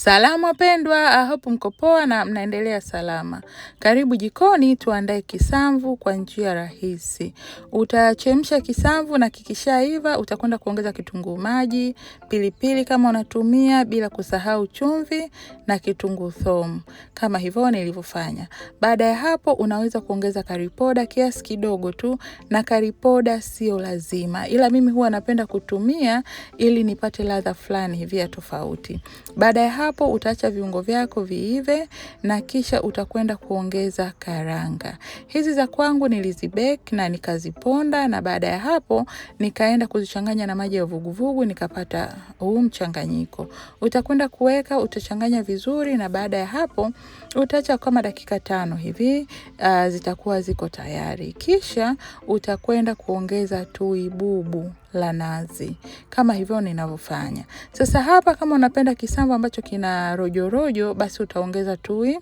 Salamu wapendwa, I hope mko poa na mnaendelea salama. Karibu jikoni tuandae kisamvu kwa njia rahisi. Utachemsha kisamvu na kikishaiva, utakwenda kuongeza kitunguu maji, pilipili kama unatumia bila kusahau chumvi na kitunguu thomu. Kama hivyo nilivyofanya. Baada ya hapo unaweza kuongeza curry powder kiasi kidogo tu, na curry powder sio lazima. Ila mimi huwa napenda kutumia ili nipate ladha fulani hivi ya tofauti. Baada ya hapo utaacha viungo vyako viive na kisha utakwenda kuongeza karanga. Hizi za kwangu nilizibake na nikaziponda, na baada ya hapo nikaenda kuzichanganya na maji ya vuguvugu nikapata huu mchanganyiko. Utakwenda kuweka, utachanganya vizuri, na baada ya hapo utaacha kama dakika 5 hivi, zitakuwa ziko tayari. Kisha utakwenda kuongeza tui bubu la nazi kama hivyo ninavyofanya. Sasa hapa kama unapenda kisamvu ambacho kina rojo rojo, basi utaongeza tui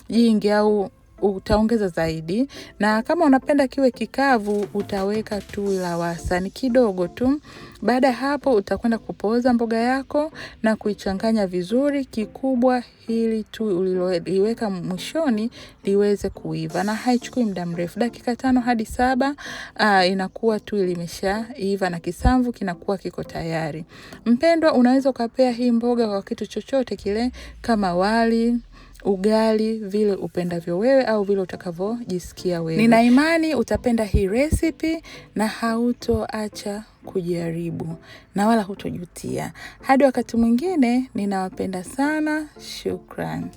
jingi au utaongeza zaidi, na kama unapenda kiwe kikavu utaweka tui la wastani kidogo tu. Baada ya hapo utakwenda kupoza mboga yako na kuichanganya vizuri. Kikubwa hili tui uliloweka mwishoni liweze kuiva, na haichukui muda mrefu, dakika 5 hadi 7 inakuwa tui limeshaiva na kisamvu kinakuwa kiko tayari. Mpendwa, unaweza ukapea hii mboga kwa kitu chochote kile, kama wali, ugali, vile upendavyo wewe au vile utakavyojisikia wewe. Nina imani utapenda hii recipe na hautoacha kujaribu na wala hutojutia. Hadi wakati mwingine, ninawapenda sana. Shukran.